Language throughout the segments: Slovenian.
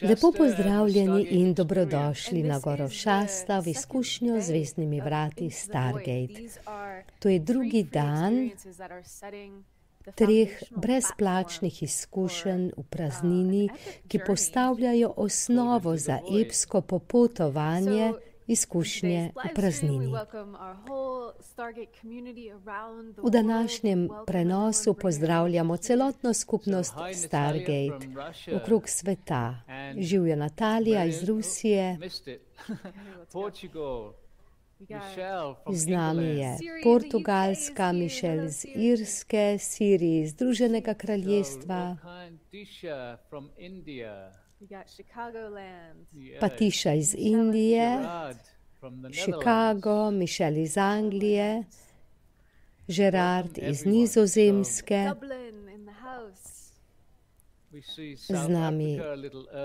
Lepo pozdravljeni in dobrodošli na Goro Shasta v izkušnjo z zvezdnimi vrati Stargate. To je drugi dan 3 brezplačnih izkušenj v praznini, ki postavljajo osnovo za epsko popotovanje izkušnje v praznini. V današnjem prenosu pozdravljamo celotno skupnost Stargate okrog sveta. Živijo Natalija iz Rusije, z nami je Portugalska, Michelle iz Irske, Siri iz Združenega kraljestva, Patisha iz Indije, Chicago, Michelle iz Anglije, Gerard iz Nizozemske. Z nami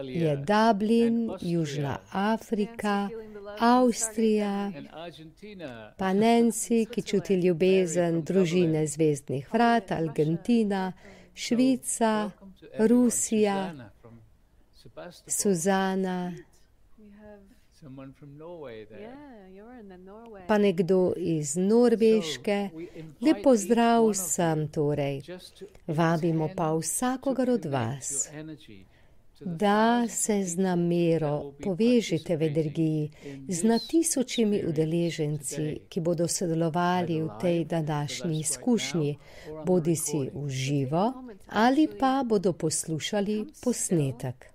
je Dublin, Južna Afrika, Avstrija, pa Nancy, ki čuti ljubezen družine zvezdnih vrat, Argentina, Švica, Rusija, Suzana, pa nekdo iz Norveške. Lep pozdrav vsem torej. Vabimo pa vsakogar od vas, da se z namero povežite v energiji z na tisočimi udeleženci, ki bodo sodelovali v tej današnji izkušnji, bodisi v živo ali pa bodo poslušali posnetek.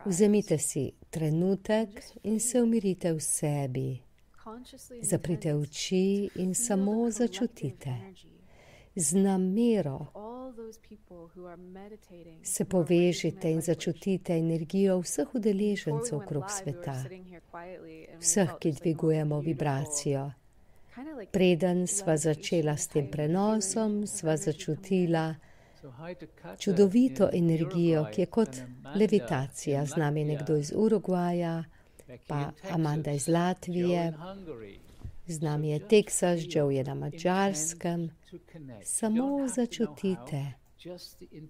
Vzemite si trenutek in se umirite v sebi. Zaprite oči in samo začutite. Z namero se povežite in začutite energijo vseh udeležencev okrog sveta. Vseh, ki dvigujemo vibracijo. Preden sva začela s tem prenosom, sva začutila čudovito energijo, ki je kot levitacija. Z nami je nekdo iz Urugvaja, pa Amanda iz Latvije, z nami je Teksas, Joe je na Madžarskem. Samo začutite.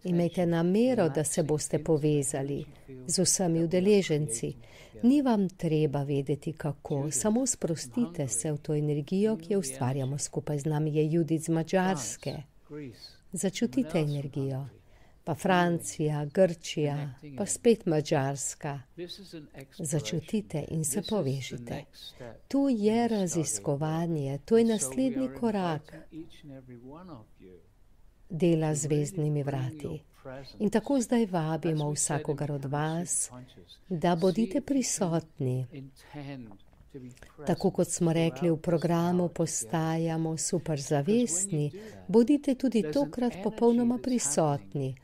Imejte namero, da se boste povezali z vsemi udeleženci. Ni vam treba vedeti kako, samo sprostite se v to energijo, ki jo ustvarjamo skupaj. Z nami je Judith z Madžarske. Začutite energijo, pa Francija, Grčija, pa spet Madžarska. Začutite in se povežite. To je raziskovanje, to je naslednji korak dela z zvezdnimi vrati. In tako zdaj vabimo vsakogar od vas, da bodite prisotni. Tako kot smo rekli v programu, postajamo superzavestni, bodite tudi tokrat popolnoma prisotni,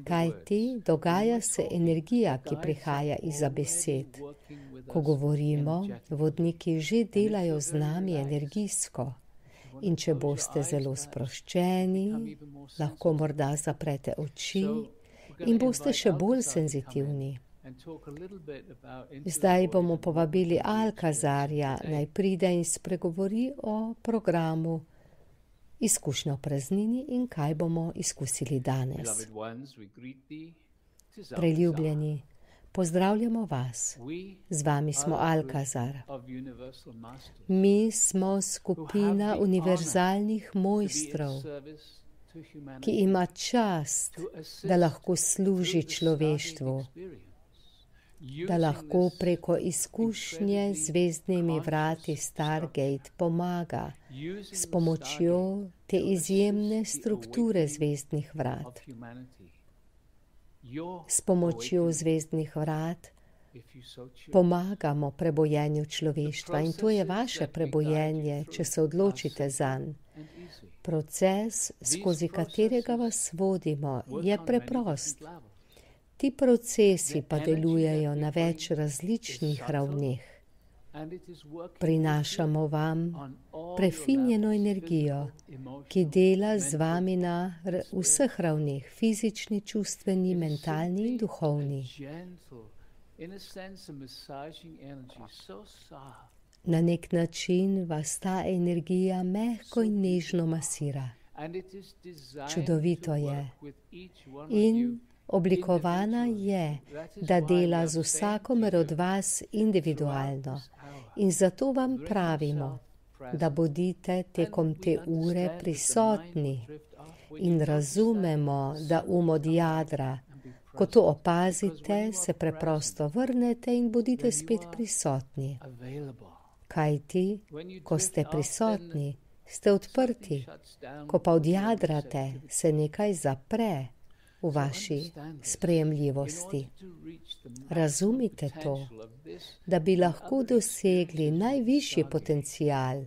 kajti dogaja se energija, ki prihaja izza besed. Ko govorimo, vodniki že delajo z nami energijsko. In če boste zelo sproščeni, lahko morda zaprete oči in boste še bolj senzitivni. Zdaj bomo povabili Alkazarja, naj pride in spregovori o programu Izkušnja v praznini in kaj bomo izkusili danes. Preljubljeni, pozdravljamo vas. Z vami smo Alkazar. Mi smo skupina univerzalnih mojstrov, ki ima čast, da lahko služi človeštvu, da lahko preko izkušnje z zvezdnimi vrati Stargate pomaga s pomočjo te izjemne strukture zvezdnih vrat. S pomočjo zvezdnih vrat pomagamo prebojenju človeštva in to je vaše prebojenje, če se odločite zanj. Proces, skozi katerega vas vodimo, je preprost. Ti procesi pa delujejo na več različnih ravneh. Prinašamo vam prefinjeno energijo, ki dela z vami na vseh ravneh, fizični, čustveni, mentalni in duhovni. Na nek način vas ta energija mehko in nežno masira. Čudovito je. In oblikovana je, da dela z vsakomer od vas individualno. In zato vam pravimo, da bodite tekom te ure prisotni in razumemo, da od jadra, ko to opazite, se preprosto vrnete in bodite spet prisotni. Kajti, ko ste prisotni, ste odprti, ko pa odjadrate, se nekaj zapre v vaši sprejemljivosti. Razumite to, da bi lahko dosegli najvišji potencial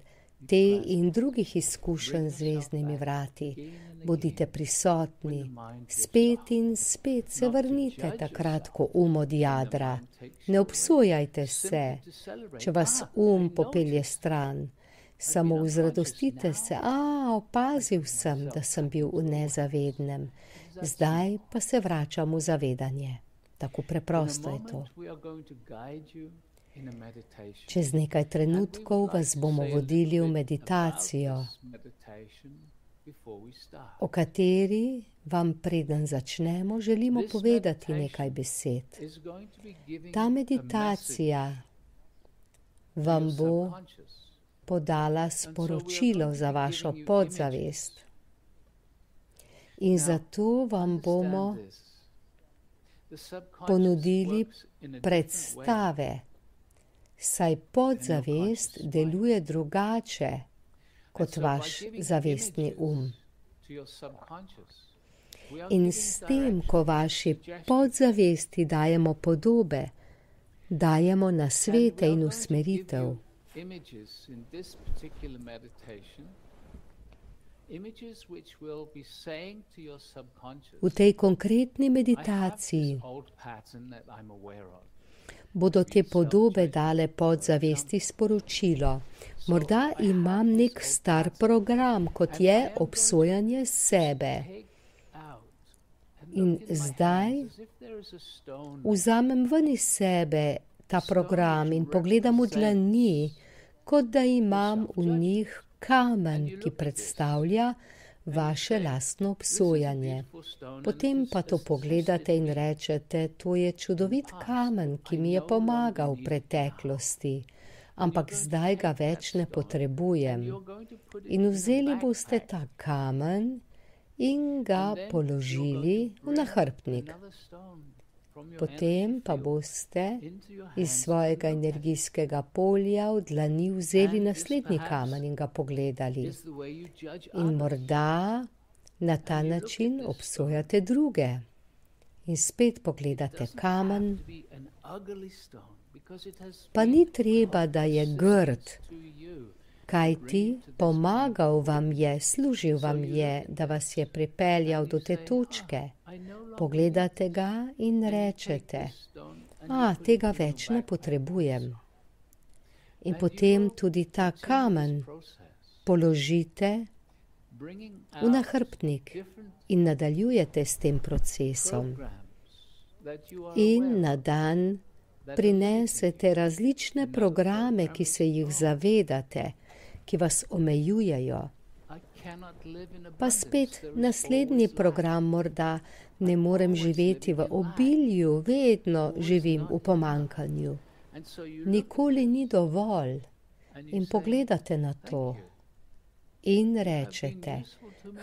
te in drugih izkušenj z zvezdnimi vrati. Bodite prisotni, spet in spet se vrnite takrat, ko odjadra. Ne obsojajte se, če vas popelje stran. Samo vzradostite se, opazil sem, da sem bil v nezavednem. Zdaj pa se vračam v zavedanje. Tako preprosto je to. Čez nekaj trenutkov vas bomo vodili v meditacijo, o kateri vam preden začnemo želimo povedati nekaj besed. Ta meditacija vam bo podala sporočilo za vašo podzavest. In zato vam bomo ponudili predstave, saj podzavest deluje drugače kot vaš zavestni In s tem, ko vaši podzavesti dajemo podobe, dajemo nasvete in usmeritev. V tej konkretni meditaciji bodo te podobe dale podzavesti sporočilo. Morda imam nek star program, kot je obsojanje sebe. In zdaj vzamem ven iz sebe ta program in pogledam v dlani, kot da imam v njih kamen, ki predstavlja vaše lastno obsojanje. Potem pa to pogledate in rečete, to je čudovit kamen, ki mi je pomagal v preteklosti, ampak zdaj ga več ne potrebujem. In vzeli boste ta kamen in ga položili v nahrbtnik. Potem pa boste iz svojega energijskega polja v dlani vzeli naslednji kamen in ga pogledali. In morda na ta način obsojate druge. In spet pogledate kamen, pa ni treba, da je grd, kajti pomagal vam je, služil vam je, da vas je pripeljal do te točke. Pogledate ga in rečete, tega več ne potrebujem. In potem tudi ta kamen položite v nahrbtnik in nadaljujete s tem procesom. In na dan prinesete različne programe, ki se jih zavedate, ki vas omejujejo. Pa spet naslednji program morda, ne morem živeti v obilju, vedno živim v pomanjkanju. Nikoli ni dovolj. In pogledate na to in rečete,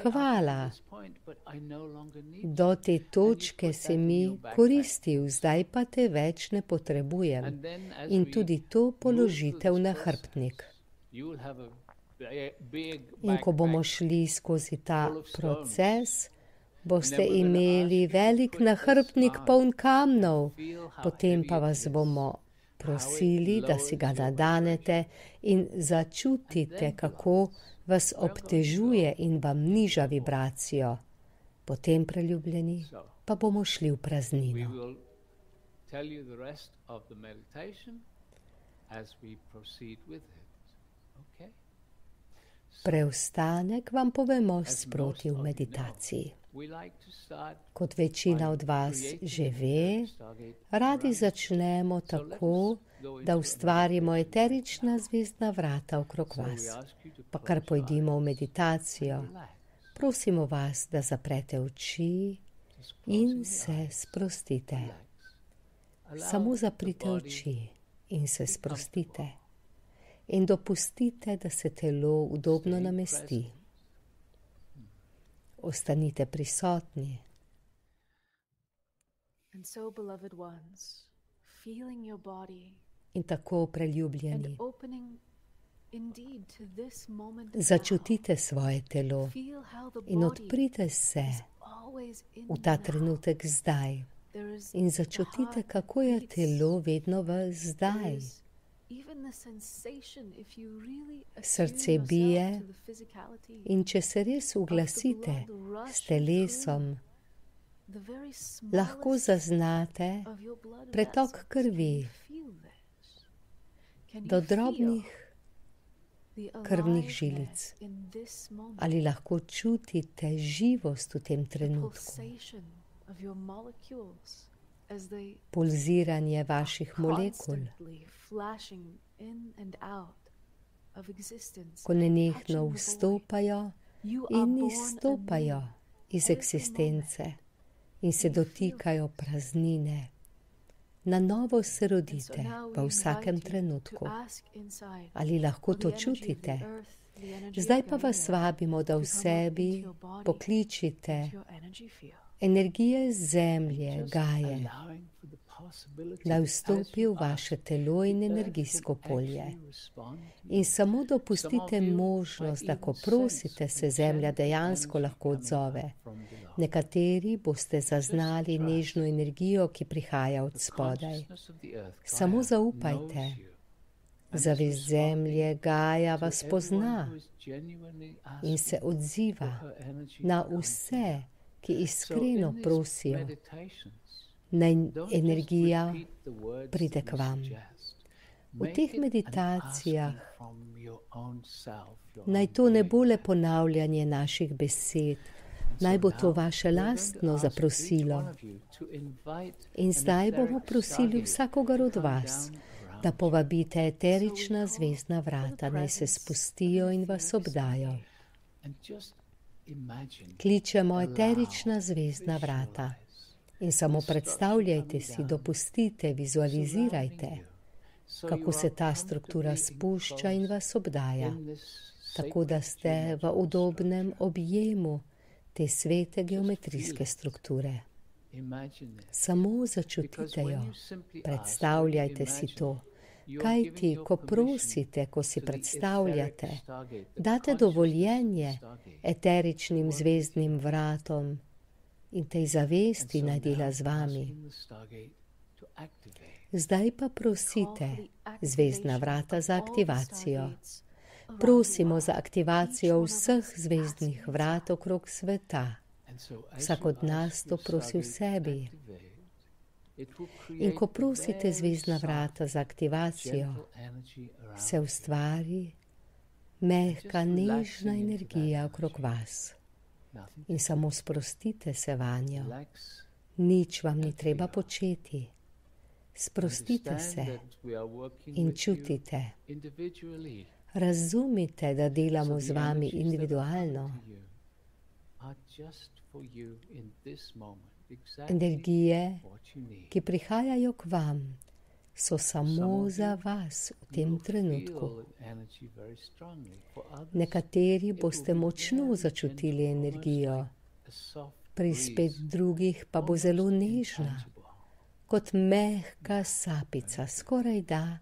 hvala, do te točke si mi koristil, zdaj pa te več ne potrebujem. In tudi to položite v nahrbtnik. In ko bomo šli skozi ta proces, boste imeli velik nahrbtnik poln kamnov, potem pa vas bomo prosili, da si ga nadanete in začutite, kako vas obtežuje in vam niža vibracijo. Potem, preljubljeni, pa bomo šli v praznino. Preostanek vam povemo sproti v meditaciji. Kot večina od vas že ve, radi začnemo tako, da ustvarimo eterična zvezdna vrata okrog vas. Pa kar pojdimo v meditacijo, prosimo vas, da zaprete oči in se sprostite. Samo zaprite oči in se sprostite. In dopustite, da se telo udobno namesti. Ostanite prisotni. In tako preljubljeni. Začutite svoje telo in odprite se v ta trenutek zdaj. In začutite, kako je telo vedno v zdaj. Srce bije in če se res uglasite s telesom, lahko zaznate pretok krvi do drobnih krvnih žilic. Ali lahko čutite živost v tem trenutku? Pulziranje vaših molekul, ko nenehno vstopajo in izstopajo iz eksistence in se dotikajo praznine. Na novo se rodite v vsakem trenutku. Ali lahko to čutite? Zdaj pa vas vabimo, da v sebi pokličite energije zemlje, Gaje, da vstopi v vaše telo in energijsko polje. In samo dopustite možnost, da ko prosite, se zemlja dejansko lahko odzove. Nekateri boste zaznali nežno energijo, ki prihaja od spodaj. Samo zaupajte. Zavest zemlje, Gaja, vas pozna in se odziva na vse, ki iskreno prosijo, naj energija pride k vam. V teh meditacijah naj to ne bo le ponavljanje naših besed, naj bo to vaše lastno zaprosilo. In zdaj bomo prosili vsakogar od vas, da povabite eterična zvezdna vrata, naj se spustijo in vas obdajo. Kličemo eterična zvezdna vrata in samo predstavljajte si, dopustite, vizualizirajte, kako se ta struktura spušča in vas obdaja, tako da ste v udobnem objemu te svete geometrijske strukture. Samo začutite jo, predstavljajte si to. Kajti, ko prosite, ko si predstavljate, date dovoljenje eteričnim zvezdnim vratom in tej zavesti naj dela z vami. Zdaj pa prosite zvezdna vrata za aktivacijo. Prosimo za aktivacijo vseh zvezdnih vrat okrog sveta. Vsak od nas to prosi v sebi. In ko prosite zvezdna vrata za aktivacijo, se ustvari mehka, nežna energija okrog vas. In samo sprostite se vanjo. Nič vam ni treba početi. Sprostite se in čutite. Razumite, da delamo z vami individualno. Energije, ki prihajajo k vam, so samo za vas v tem trenutku. Nekateri boste močno začutili energijo, pri spet drugih pa bo zelo nežna, kot mehka sapica, skoraj da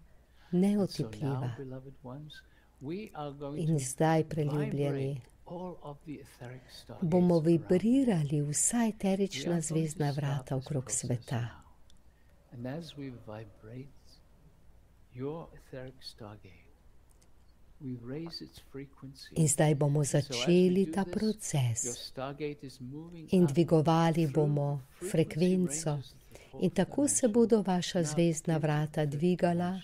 neotipljiva. In zdaj, preljubljeni, bomo vibrirali vsa eterična zvezdna vrata okrog sveta. In zdaj bomo začeli ta proces in dvigovali bomo frekvenco in tako se bodo vaša zvezdna vrata dvigala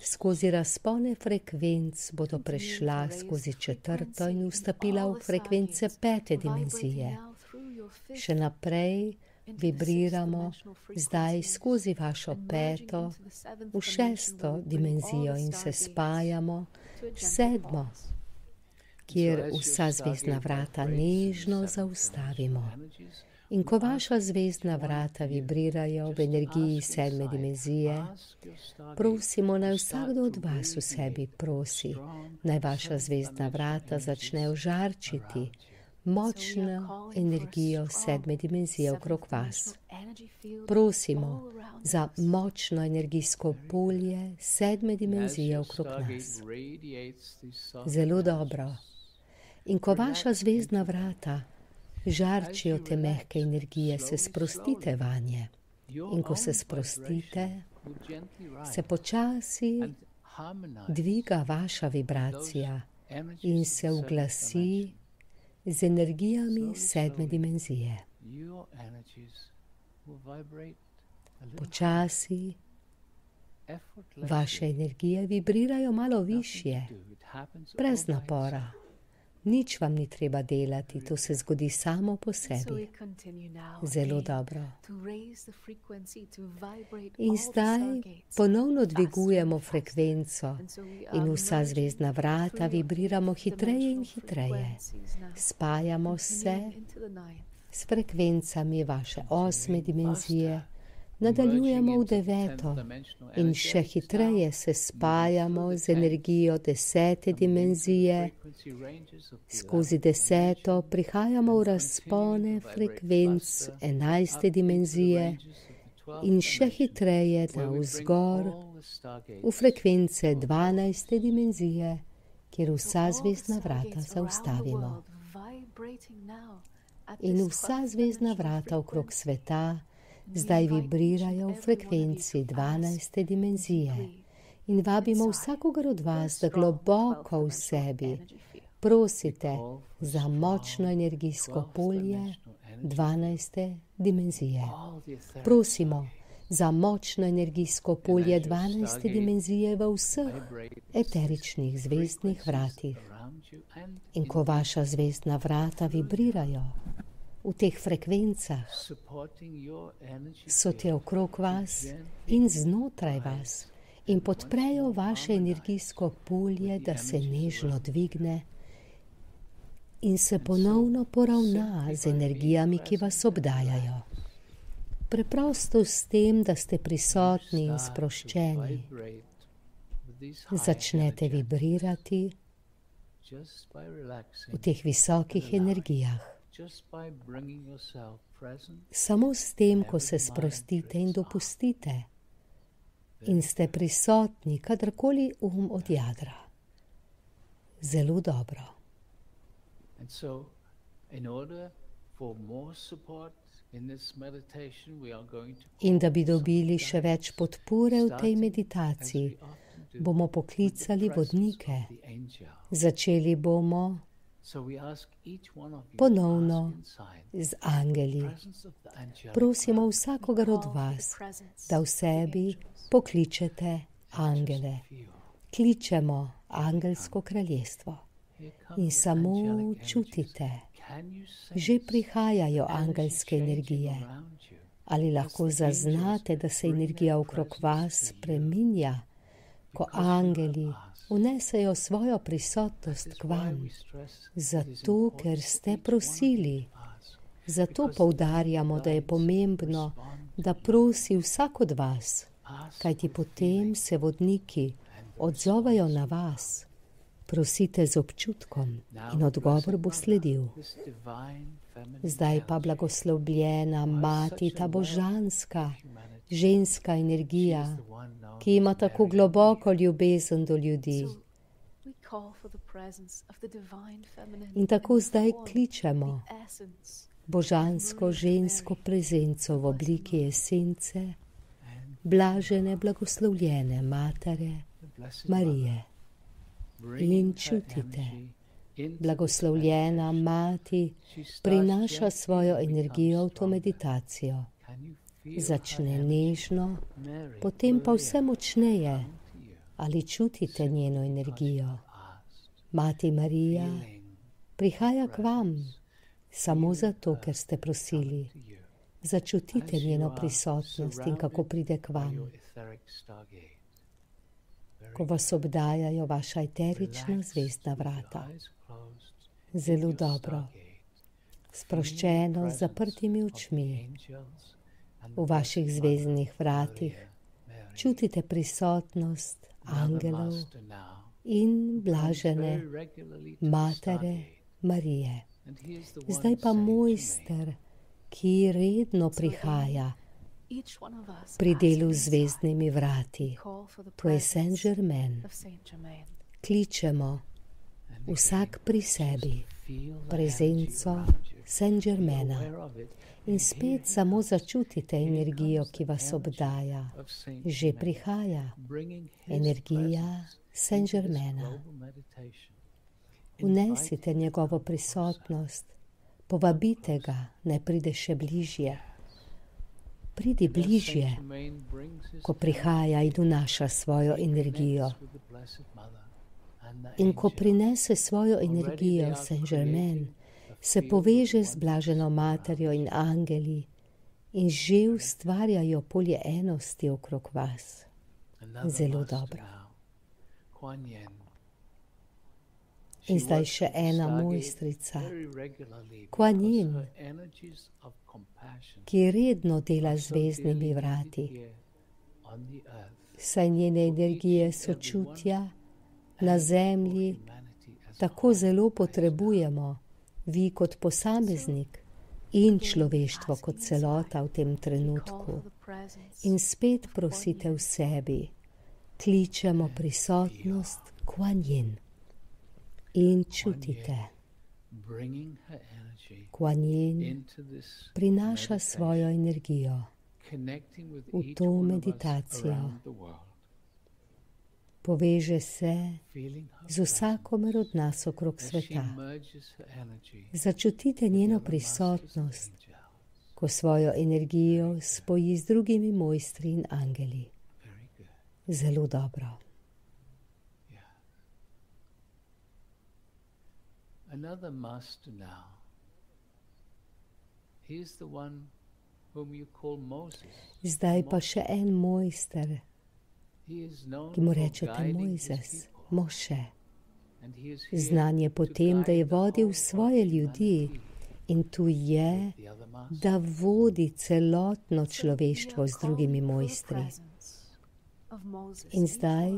Skozi razpone frekvenc bodo prešla skozi 4. in vstopila v frekvence 5. dimenzije. Še naprej vibriramo zdaj skozi vašo 5. v 6. dimenzijo in se spajamo s 7., kjer vsa zvezdna vrata nežno zaustavimo. In ko vaša zvezdna vrata vibrirajo v energiji 7. dimenzije, prosimo, naj vsakdo od vas v sebi prosi, naj vaša zvezdna vrata začne ožarčiti močno energijo 7. dimenzije okrog vas. Prosimo za močno energijsko polje 7. dimenzije okrog nas. Zelo dobro. In ko vaša zvezdna vrata žarčijo te mehke energije, se sprostite vanje. In ko se sprostite, se počasi dviga vaša vibracija in se uglasi z energijami 7. dimenzije. Počasi vaše energije vibrirajo malo višje, brez napora. Nič vam ni treba delati, to se zgodi samo po sebi. Zelo dobro. In zdaj ponovno dvigujemo frekvenco in vsa zvezdna vrata vibriramo hitreje in hitreje. Spajamo se s frekvencami vaše 8. dimenzije, nadaljujemo v 9. in še hitreje se spajamo z energijo 10. dimenzije. Skozi 10. prihajamo v razpone frekvenc 11. dimenzije in še hitreje navzgor v frekvence 12. dimenzije, kjer vsa zvezdna vrata zaustavimo. In vsa zvezdna vrata okrog sveta zdaj vibrirajo v frekvenci 12. dimenzije in vabimo vsakogar od vas, da globoko v sebi prosite za močno energijsko polje 12. dimenzije. Prosimo za močno energijsko polje 12. dimenzije v vseh eteričnih zvezdnih vratih. In ko vaša zvezdna vrata vibrirajo v teh frekvencah, so te okrog vas in znotraj vas in podprejo vaše energijsko polje, da se nežno dvigne in se ponovno poravna z energijami, ki vas obdajajo. Preprosto s tem, da ste prisotni in sproščeni, začnete vibrirati v teh visokih energijah. Samo s tem, ko se sprostite in dopustite in ste prisotni, kadarkoli odjadra. Zelo dobro. In da bi dobili še več podpore v tej meditaciji, bomo poklicali vodnike. Začeli bomo ponovno z angeli. Prosimo vsakogar od vas, da v sebi pokličete angele. Kličemo angelsko kraljestvo in samo čutite, že prihajajo angelske energije. Ali lahko zaznate, da se energija okrog vas spreminja, ko angeli vnesejo svojo prisotnost k vam, zato ker ste prosili. Zato poudarjamo, da je pomembno, da prosi vsak od vas, kajti potem se vodniki odzovejo na vas. Prosite z občutkom in odgovor bo sledil. Zdaj pa blagoslovljena Mati, ta božanska, ženska energija, ki ima tako globoko ljubezen do ljudi. In tako zdaj kličemo božansko žensko prezenco v obliki esence, blažene blagoslovljene Matere Marije. In čutite, blagoslovljena Mati prinaša svojo energijo v to meditacijo. Začne nežno, potem pa vse močneje Ali čutite njeno energijo? Mati Marija prihaja k vam samo zato, ker ste prosili. Začutite njeno prisotnost in kako pride k vam. Ko vas obdajajo vaša eterična zvezdna vrata. Zelo dobro. Sproščeno z zaprtimi očmi. V vaših zvezdnih vratih čutite prisotnost angelov in blažene Matere Marije. Zdaj pa mojster, ki redno prihaja pri delu z zvezdnimi vrati. To je Saint Germain. Kličemo vsak pri sebi prezenco Saint Germaina. In spet samo začutite energijo, ki vas obdaja. Že prihaja energija Saint Germaina. Vnesite njegovo prisotnost, povabite ga, naj pride še bližje. Pridi bližje, ko prihaja in vnaša svojo energijo. In ko prinese svojo energijo Saint Germain, se poveže z blaženo materjo in angeli in že ustvarjajo polje enosti okrog vas. Zelo dobro. In zdaj še ena mojstrica, Kuan Yin, ki redno dela z zvezdnimi vrati. Saj njene energije sočutja na zemlji tako zelo potrebujemo, vi kot posameznik in človeštvo kot celota v tem trenutku. In spet prosite v sebi, kličemo prisotnost Kuan Yin. In čutite, Kuan Yin prinaša svojo energijo v to meditacijo. Poveže se z vsakomer od nas okrog sveta. Začutite njeno prisotnost, ko svojo energijo spoji z drugimi mojstri in angeli. Zelo dobro. Another master now. He is the one whom you call Moses. Zdaj pa še en mojster, ki mu rečete Mojzes, Moše. Znan je po tem, da je vodil svoje ljudi in tu je, da vodi celotno človeštvo z drugimi mojstri. In zdaj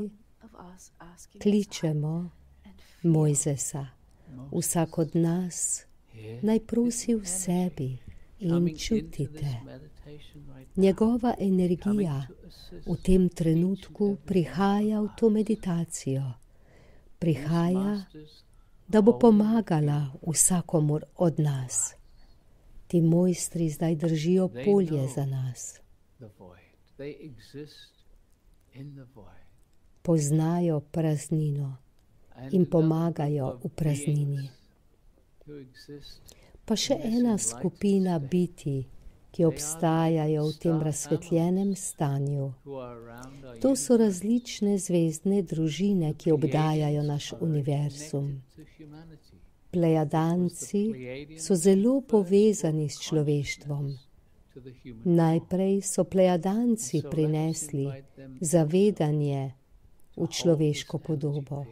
kličemo Mojzesa. Vsak od nas naj prosi v sebi in čutite. Njegova energija v tem trenutku prihaja v to meditacijo. Prihaja, da bo pomagala vsakomur od nas. Ti mojstri zdaj držijo polje za nas. Poznajo praznino in pomagajo v praznini. Pa še ena skupina biti, ki obstajajo v tem razsvetljenem stanju. To so različne zvezdne družine, ki obdajajo naš univerzum. Plejadanci so zelo povezani s človeštvom. Najprej so plejadanci prinesli zavedanje v človeško podobo.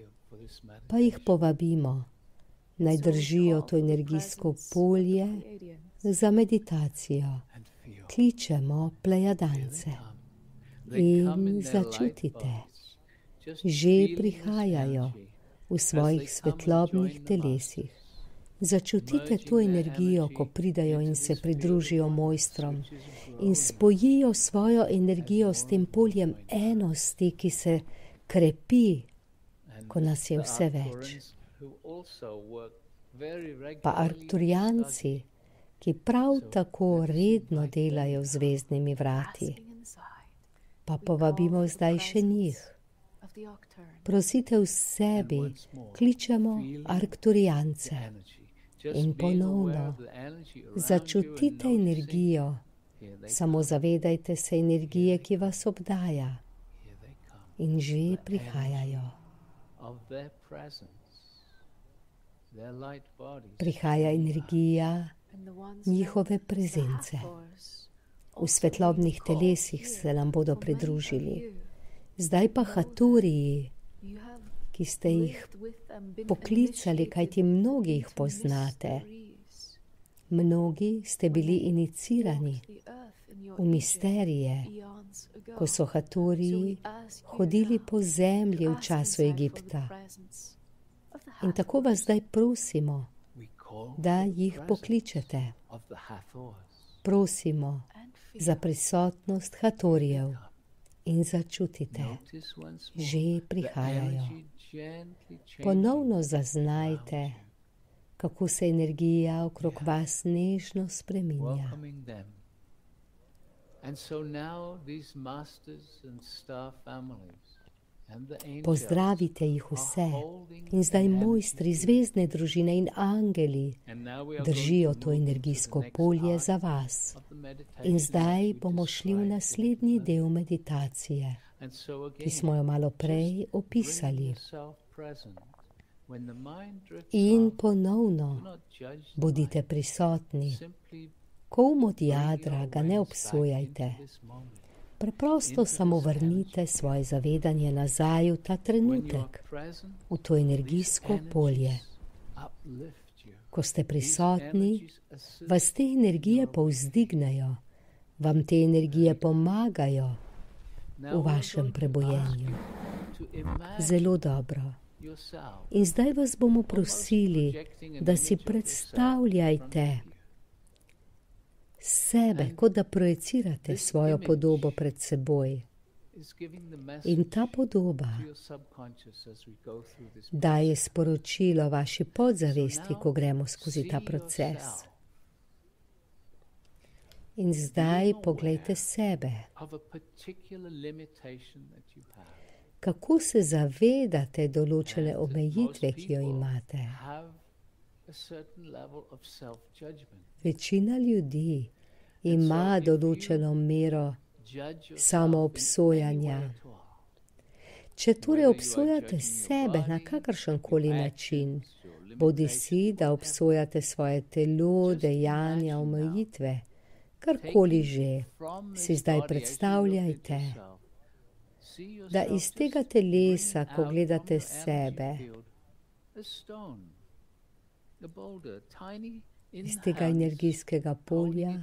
Pa jih povabimo, naj držijo to energijsko polje za meditacijo. Kličemo plejadance in začutite, že prihajajo v svojih svetlobnih telesih. Začutite to energijo, ko pridajo in se pridružijo mojstrom in spojijo svojo energijo s tem poljem enosti, ki se krepi, ko nas je vse več. Pa Arkturijanci, ki prav tako redno delajo z zvezdnimi vrati. Pa povabimo zdaj še njih. Prosite v sebi, kličemo Arkturiance. In ponovno, začutite energijo, samo zavedajte se energije, ki vas obdaja. in že prihajajo. Prihaja energija njihove prezence. V svetlobnih telesih se nam bodo pridružili. Zdaj pa Haturiji, ki ste jih poklicali, kajti mnogi jih poznate. Mnogi ste bili inicirani v misterije, ko so Haturiji hodili po zemlji v času Egipta. In tako vas zdaj prosimo, da jih pokličete. Prosimo za prisotnost Haturijev in začutite, že prihajajo. Ponovno zaznajte, kako se energija okrog vas nežno spreminja. Pozdravite jih vse in zdaj mojstri, zvezdne družine in angeli držijo to energijsko polje za vas. In zdaj bomo šli v naslednji del meditacije, ki smo jo malo prej opisali. In ponovno bodite prisotni. Ko od jadra ga ne obsojajte. Preprosto samo vrnite svoje zavedanje nazaj v ta trenutek, v to energijsko polje. Ko ste prisotni, vas te energije povzdignejo, vam te energije pomagajo v vašem prebojenju. Zelo dobro. In zdaj vas bomo prosili, da si predstavljajte sebe, kot da projecirate svojo podobo pred seboj. In ta podoba daje sporočilo vaši podzavesti, ko gremo skozi ta proces. In zdaj poglejte sebe. Kako se zavedate določene omejitve, ki jo imate? Večina ljudi ima določeno mero samoobsojanja. Če torej obsojate sebe na kakršenkoli način, bodisi da obsojate svoje telo, dejanja, omejitve, karkoli že, si zdaj predstavljajte, da iz tega telesa, ko gledate sebe, iz tega energijskega polja,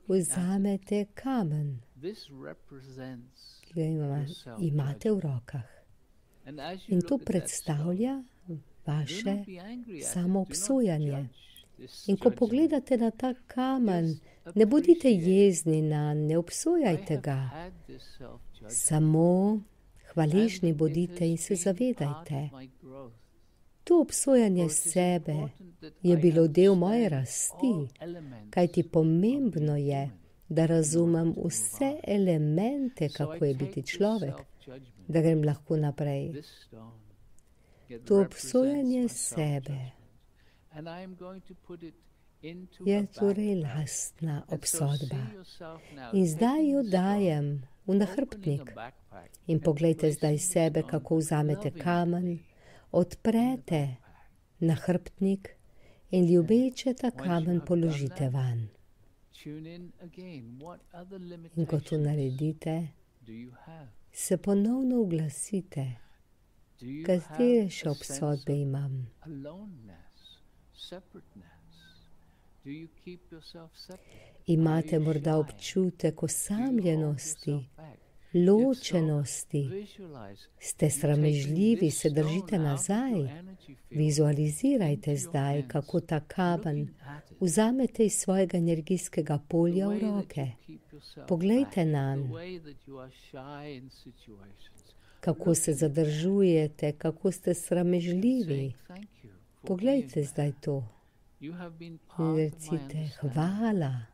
vzamete kamen, ki ga imate v rokah. In to predstavlja vaše samoobsojanje. In ko pogledate na ta kamen, ne bodite jezni nanj, ne obsojajte ga. Samo hvaležni bodite in se zavedajte. To obsojanje sebe je bilo del moje rasti, kajti pomembno je, da razumem vse elemente, kako je biti človek, da grem lahko naprej. To obsojanje sebe je torej lastna obsodba. In zdaj jo dajem v nahrbtnik. In poglejte zdaj sebe, kako vzamete kamen, odprete nahrbtnik in ljubeče ta kamen položite van. In ko to naredite, se ponovno oglasite, katere še obsodbe imam. Imate morda občutek osamljenosti, ločenosti, ste sramežljivi, se držite nazaj. Vizualizirajte zdaj, kako ta kamen vzamete iz svojega energijskega polja v roke. Poglejte nanj, kako se zadržujete, kako ste sramežljivi. Poglejte zdaj to in recite hvala,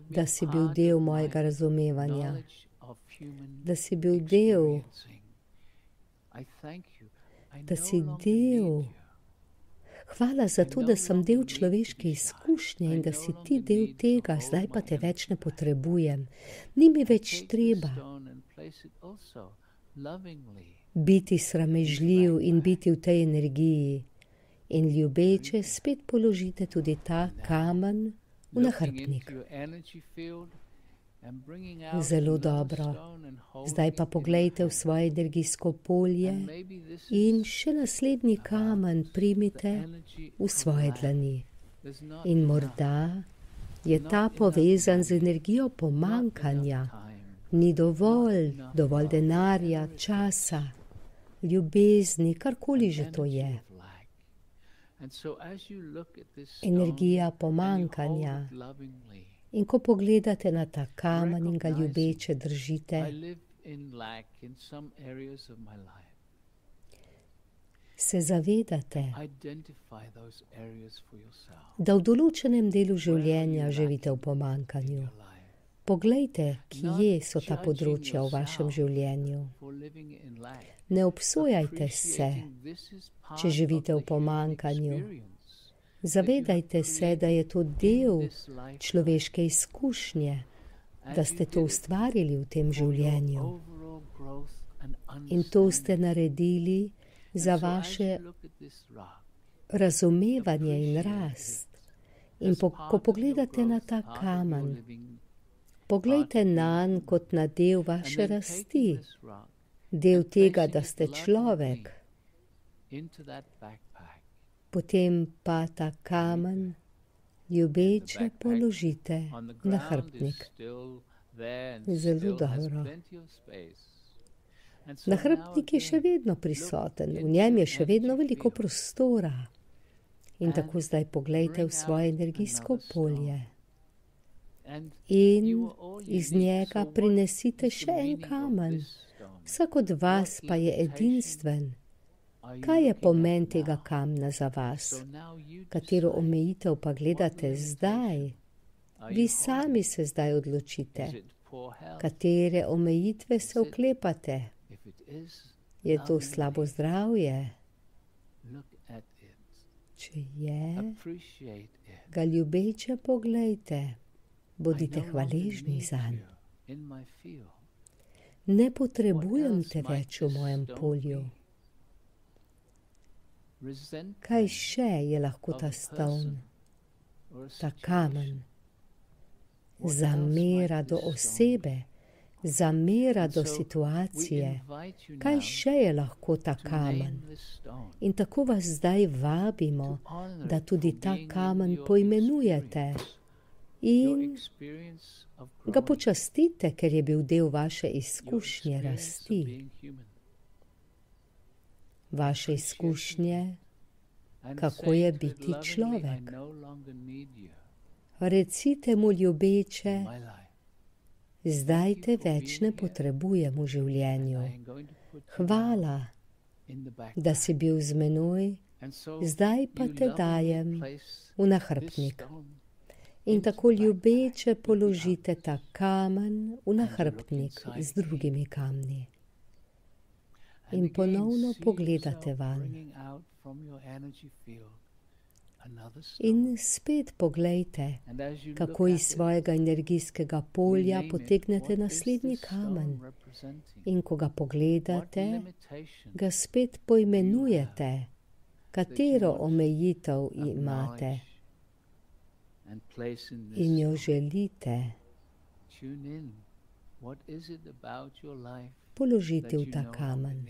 da si bil del mojega razumevanja, da si bil del, da si del. Hvala za to, da sem del človeške izkušnje in da si ti del tega, zdaj pa te več ne potrebujem. Ni mi več treba. biti sramežljiv in biti v tej energiji. In ljubeče spet položite tudi ta kamen v nahrbtnik. Zelo dobro. Zdaj pa poglejte v svoje energijsko polje in še naslednji kamen primite v svoje dlani. In morda je ta povezan z energijo pomankanja. Ni dovolj denarja, časa, ljubezni, karkoli že to je. Energija pomankanja. In ko pogledate na ta kamen in ga ljubeče držite, se zavedate, da v določenem delu življenja živite v pomankanju. Poglejte, kje so ta področja v vašem življenju. Ne obsojajte se, če živite v pomankanju. Zavedajte se, da je to del človeške izkušnje, da ste to ustvarili v tem življenju. In to ste naredili za vaše razumevanje in rast. In ko pogledate na ta kamen, poglejte nanj kot na del vaše rasti, del tega, da ste človek. Potem pa ta kamen ljubeče položite v nahrbtnik. Zelo dobro. Nahrbtnik je še vedno prisoten, v njem je še vedno veliko prostora. In tako zdaj poglejte v svoje energijsko polje. In iz njega prinesite še en kamen. Vsak od vas pa je edinstven. Kaj je pomen tega kamna za vas? Katero omejitev pa gledate zdaj? Vi sami se zdaj odločite. Katere omejitve se oklepate? Je to slabo zdravje? Če je, ga ljubeče poglejte. Bodite hvaležni zanj. Ne potrebujem te več v mojem polju. Kaj še je lahko ta ston, ta kamen? Zamera do osebe, zamera do situacije. Kaj še je lahko ta kamen? In tako vas zdaj vabimo, da tudi ta kamen poimenujete in ga počastite, ker je bil del vaše izkušnje rasti. Vaše izkušnje, kako je biti človek. Recite mu ljubeče, zdaj te več ne potrebujem v življenju. Hvala, da si bil z menoj, zdaj pa te dajem v nahrbtnik. In tako ljubeče položite ta kamen v nahrbtnik z drugimi kamni. In ponovno pogledate vanj. In spet poglejte, kako iz svojega energijskega polja potegnete naslednji kamen. In ko ga pogledate, ga spet poimenujete, katero omejitev imate in jo želite položiti v ta kamen.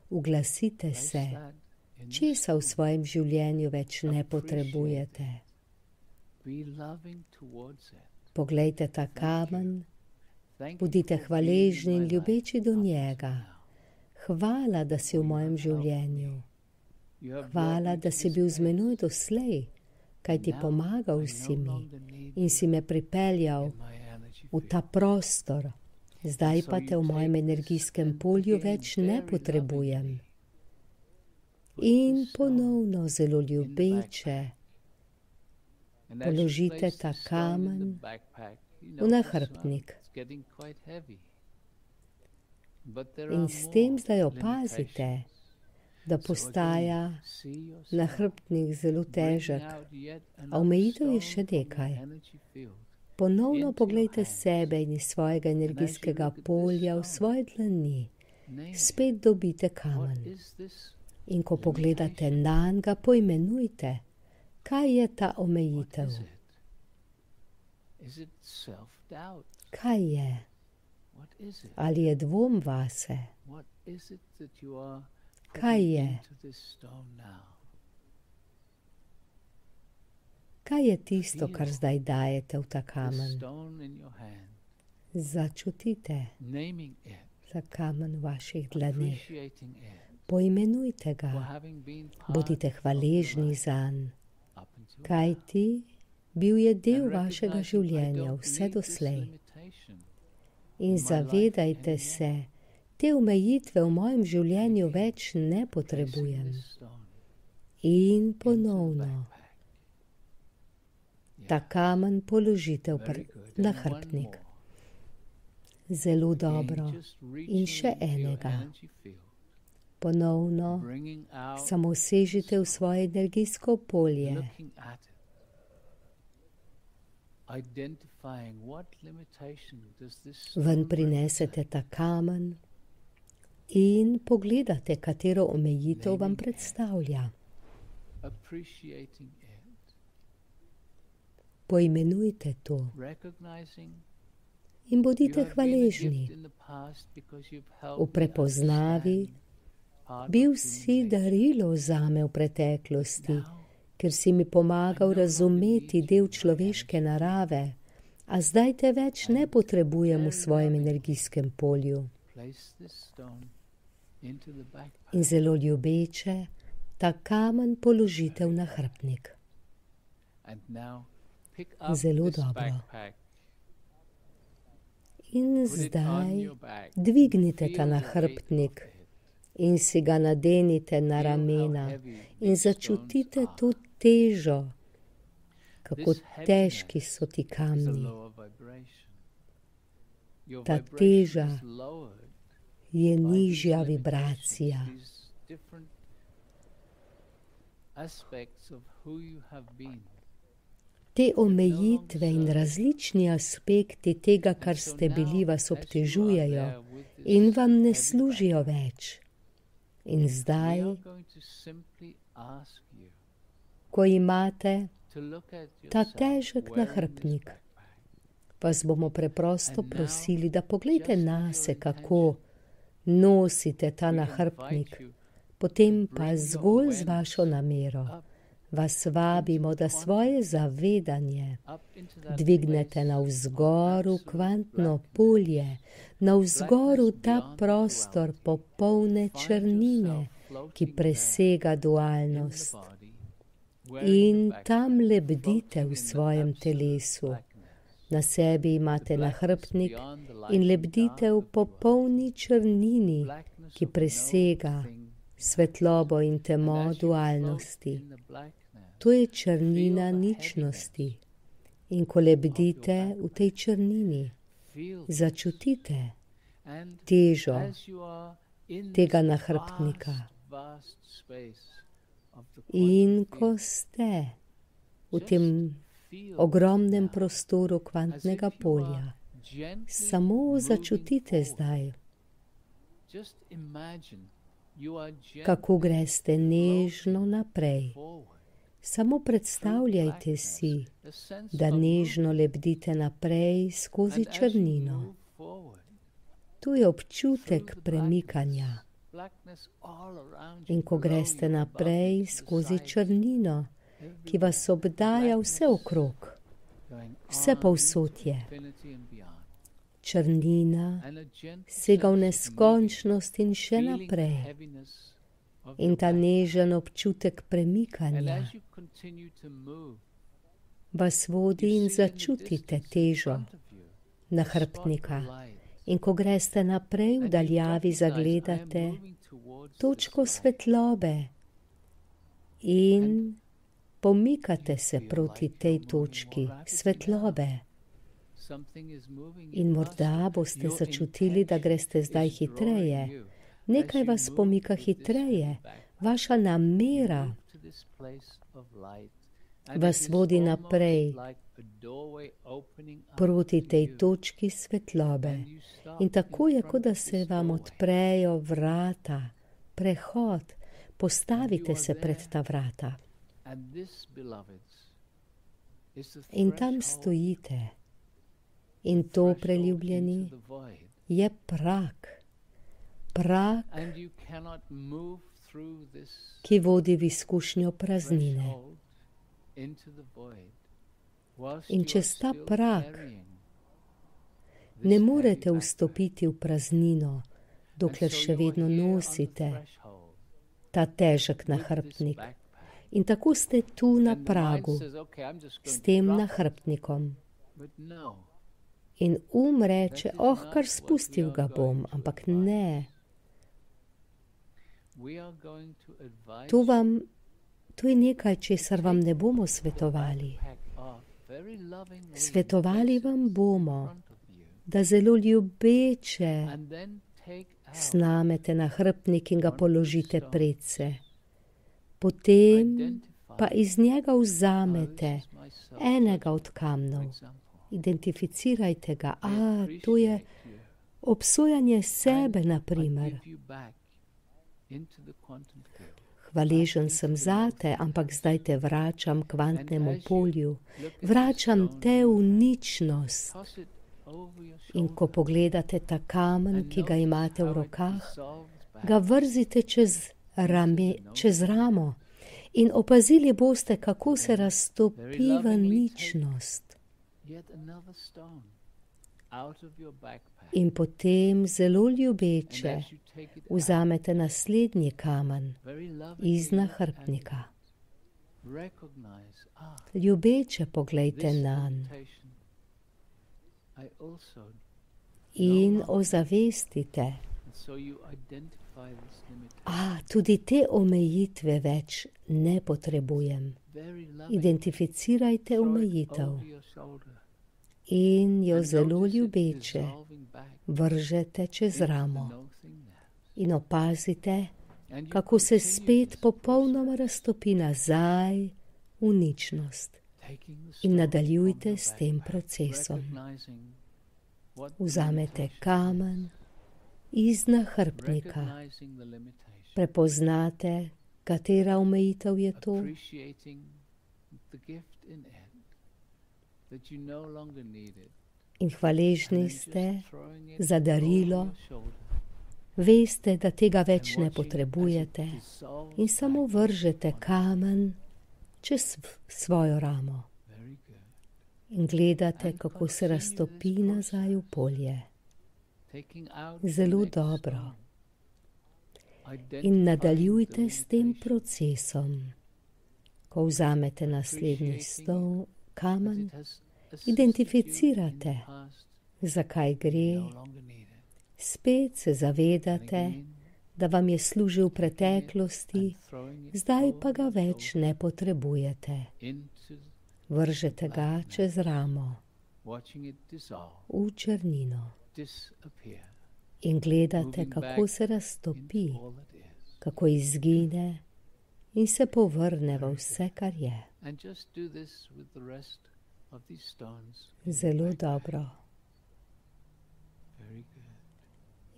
Uglasite se, česa v svojem življenju več ne potrebujete. Poglejte ta kamen, bodite hvaležni in ljubeči do njega. Hvala, da si v mojem življenju. Hvala, da si bil z menoj doslej, kaj ti pomagal si mi in si me pripeljal v ta prostor. Zdaj pa te v mojem energijskem polju več ne potrebujem. In ponovno zelo ljubeče položite ta kamen v nahrbtnik. In s tem zdaj opazite, da postaja nahrbtnik zelo težek, a omejitev je še nekaj. Ponovno poglejte sebe in iz svojega energijskega polja v svoje dlani. Spet dobite kamen. In ko pogledate nanj, ga poimenujte. Kaj je ta omejitev? Kaj je? Ali je dvom vase? Kaj je? Kaj je tisto, kar zdaj dajete v ta kamen? Začutite ta kamen v vaših dlaneh. Poimenujte ga. Bodite hvaležni zanj. Kajti bil je del vašega življenja vse doslej. In zavedajte se, te omejitve v mojem življenju več ne potrebujem. In ponovno ta kamen položite v nahrbtnik. Zelo dobro. In še enega. Ponovno samo sežite v svoje energijsko polje. Ven prinesete ta kamen in pogledate, katero omejitev vam predstavlja. Poimenujte to in bodite hvaležni. V prepoznavi bil si darilo zame v preteklosti, ker si mi pomagal razumeti del človeške narave, a zdaj te več ne potrebujem v svojem energijskem polju. In zelo ljubeče ta kamen položite v nahrbtnik. Zelo dobro. In zdaj dvignite ta nahrbtnik in si ga nadenite na ramena in začutite to težo, kako težki so ti kamni. Ta teža je nižja vibracija. Te omejitve in različni aspekti tega, kar ste bili, vas obtežujejo in vam ne služijo več. In zdaj, ko imate ta težek nahrbtnik, vas bomo preprosto prosili, da poglejte nase, kako nosite ta nahrbtnik, potem pa zgolj z vašo namero vas vabimo, da svoje zavedanje dvignete navzgor v kvantno polje, navzgor v ta prostor popolne črnine, ki presega dualnost. In tam lebdite v svojem telesu. Na sebi imate nahrbtnik in lebdite v popolni črnini, ki presega svetlobo in temo dualnosti. To je črnina ničnosti. In ko lebdite v tej črnini, začutite težo tega nahrbtnika. In ko ste v tem ogromnem prostoru kvantnega polja, samo začutite zdaj, kako greste nežno naprej. Samo predstavljajte si, da nežno lebdite naprej skozi črnino. Tu je občutek premikanja. In ko greste naprej skozi črnino, ki vas obdaja vse okrog, vse povsod je. Črnina sega v neskončnost in še naprej. In ta nežen občutek premikanja vas vodi in začutite težo nahrbtnika. In ko greste naprej v daljavi, zagledate točko svetlobe in pomikate se proti tej točki svetlobe. In morda boste začutili, da greste zdaj hitreje. Nekaj vas pomika hitreje. Vaša namera vas vodi naprej proti tej točki svetlobe. In tako je, kot da se vam odprejo vrata, prehod, postavite se pred ta vrata. In tam stojite. In to, preljubljeni, je prag. Prag, ki vodi v izkušnjo praznine. In čez ta prag ne morete vstopiti v praznino, dokler še vedno nosite ta težek nahrbtnik. In tako ste tu na pragu, s tem nahrbtnikom. In reče, kar spustil ga bom, ampak ne. To je nekaj, česar vam ne bomo svetovali. Svetovali vam bomo, da zelo ljubeče snamete nahrbtnik in ga položite predse. Potem pa iz njega vzamete enega od kamnov. Identificirajte ga. To je obsojanje sebe, na primer. Hvaležen sem zate, ampak zdaj te vračam k kvantnemu polju. Vračam te v ničnost. In ko pogledate ta kamen, ki ga imate v rokah, ga vrzite čez ramo in opazili boste, kako se raztopi v ničnost. In potem zelo ljubeče vzamete naslednji kamen iz nahrbtnika. Ljubeče poglejte nanj in ozavestite. Tudi te omejitve več ne potrebujem. Identificirajte omejitev in jo zelo ljubeče vržete čez ramo. In opazite, kako se spet popolnoma raztopi nazaj v ničnost. In nadaljujte s tem procesom. Vzamete kamen iz nahrbtnika. Prepoznate, katera omejitev je to. In hvaležni ste za darilo. Veste, da tega več ne potrebujete in samo vržete kamen čez svojo ramo. In gledate, kako se raztopi nazaj v polje. Zelo dobro. In nadaljujte s tem procesom. Ko vzamete naslednji kamen, identificirate, zakaj gre. Spet se zavedate, da vam je služil v preteklosti, zdaj pa ga več ne potrebujete. Vržete ga čez ramo, v črnino. In gledate, kako se raztopi, kako izgine in se povrne v vse, kar je. Zelo dobro.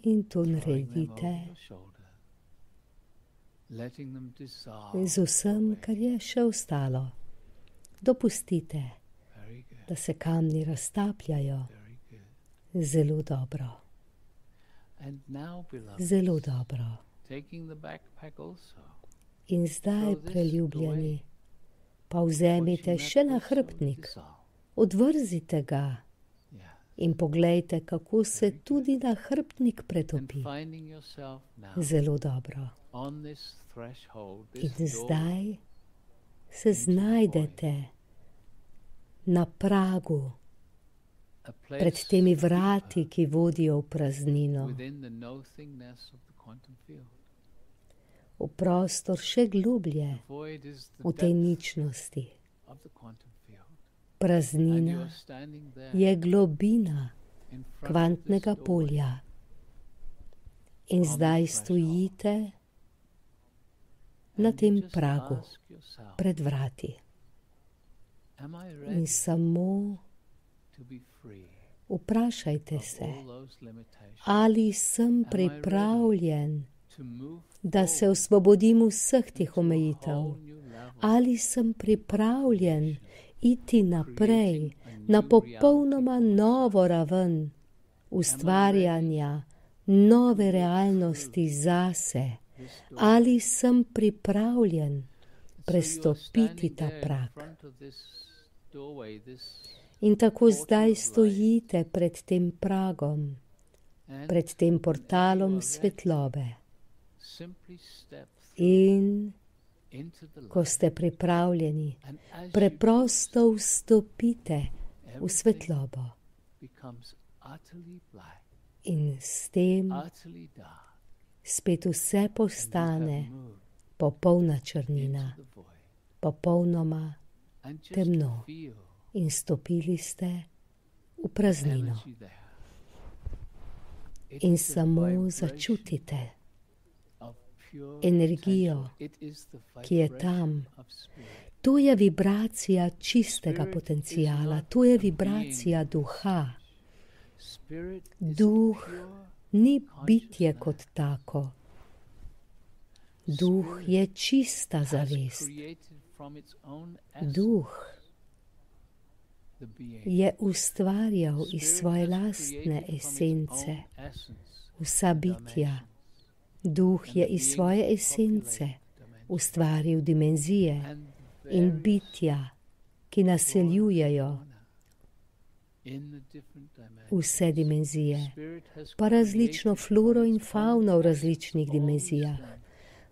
In to naredite z vsem, kar je še ostalo. Dopustite, da se kamni raztapljajo. Zelo dobro. Zelo dobro. In zdaj, preljubljeni, pa vzemite še nahrbtnik, odvrzite ga in poglejte, kako se tudi nahrbtnik pretopi. Zelo dobro. In zdaj se znajdete na pragu, pred temi vrati, ki vodijo v praznino, v prostor še globlje, v tej ničnosti. Praznina je globina kvantnega polja. In zdaj stojite na tem pragu, pred vrati. In samo vprašajte se, ali sem pripravljen, da se osvobodim vseh teh omejitev, ali sem pripravljen iti naprej na popolnoma novo raven ustvarjanja nove realnosti zase, ali sem pripravljen prestopiti ta prag. In tako zdaj stojite pred tem pragom, pred tem portalom svetlobe. In ko ste pripravljeni, preprosto vstopite v svetlobo. In s tem spet vse postane popolna črnina, popolnoma temno. In stopili ste v praznino. In samo začutite energijo, ki je tam. To je vibracija čistega potencijala, to je vibracija duha. Duh ni bitje kot tako. Duh je čista zavest. Duh je ustvarjal iz svoje lastne esence vsa bitja. Duh je iz svoje esence ustvaril dimenzije in bitja, ki naseljujejo vse dimenzije, pa različno floro in fauno v različnih dimenzijah.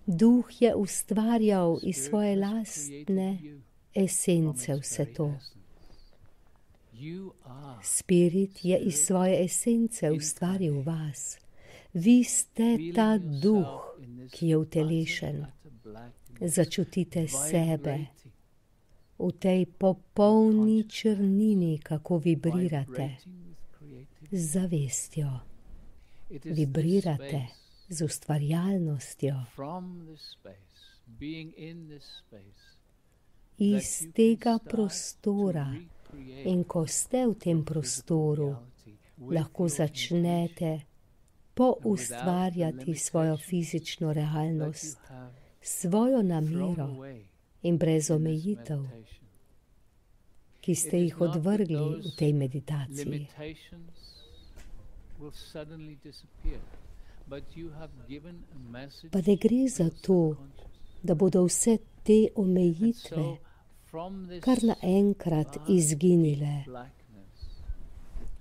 Duh je ustvarjal iz svoje lastne esence vse to. Spirit je iz svoje esence ustvaril vas. Vi ste ta duh, ki je utelešen. Začutite sebe v tej popolni črnini, kako vibrirate z zavestjo. Vibrirate z ustvarjalnostjo. Iz tega prostora. In ko ste v tem prostoru, lahko začnete poustvarjati svojo fizično realnost, svojo namero in brez omejitev, ki ste jih odvrgli v tej meditaciji. Pa ne gre za to, da bodo vse te omejitve kar naenkrat izginile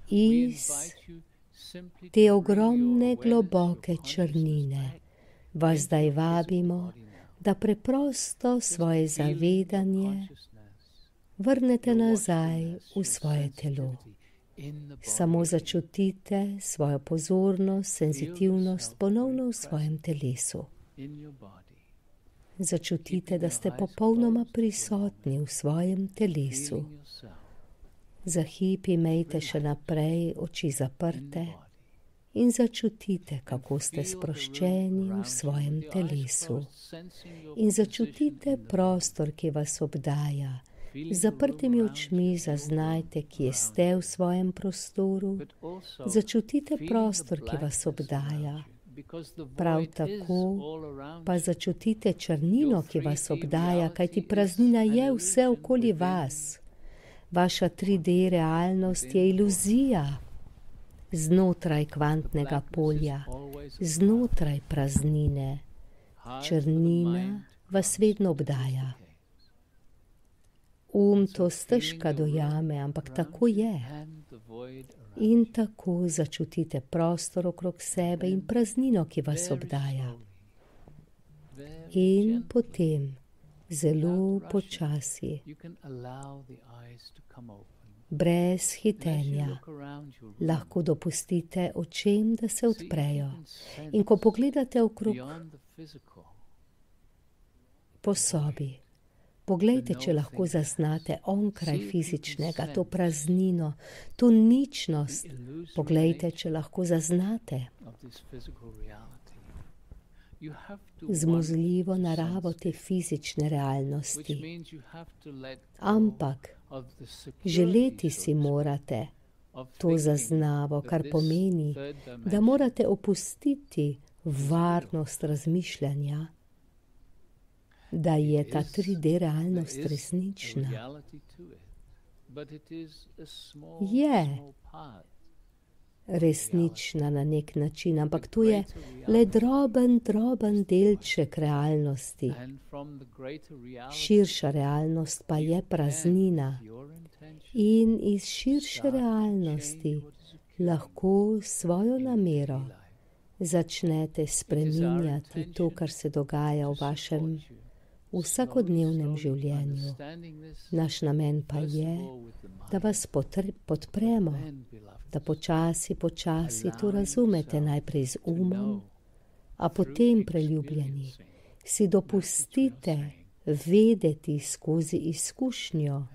iz te ogromne globoke črnine. Vas zdaj vabimo, da preprosto svoje zavedanje vrnete nazaj v svoje telo. Samo začutite svojo pozornost, senzitivnost ponovno v svojem telesu. Začutite, da ste popolnoma prisotni v svojem telesu. Za hip imejte še naprej oči zaprte in začutite, kako ste sproščeni v svojem telesu. In začutite prostor, ki vas obdaja. Z zaprtimi očmi zaznajte, kje ste v svojem prostoru. Začutite prostor, ki vas obdaja. Prav tako pa začutite črnino, ki vas obdaja, kajti praznina je vse okoli vas. Vaša 3D realnost je iluzija znotraj kvantnega polja, znotraj praznine. Črnina vas vedno obdaja. To stežka dojame, ampak tako je. In tako začutite prostor okrog sebe in praznino, ki vas obdaja. In potem, zelo počasi, brez hitenja, lahko dopustite očem, da se odprejo. In ko pogledate okrog po sobi, poglejte, če lahko zaznate onkraj fizičnega, to praznino, to ničnost. Poglejte, če lahko zaznate zmuzljivo naravo te fizične realnosti. Ampak Želeti si morate to zaznavo, kar pomeni, da morate opustiti varnost razmišljanja, da je ta 3D realnost resnična. Je resnična na nek način, ampak to je le droben delček realnosti. Širša realnost pa je praznina. In iz širše realnosti lahko svojo namero začnete spreminjati to, kar se dogaja v vašem vsakodnevnem življenju. Naš namen pa je, da vas podpremo, da počasi to razumete, najprej z umom, a potem, preljubljeni, si dopustite vedeti skozi izkušnjo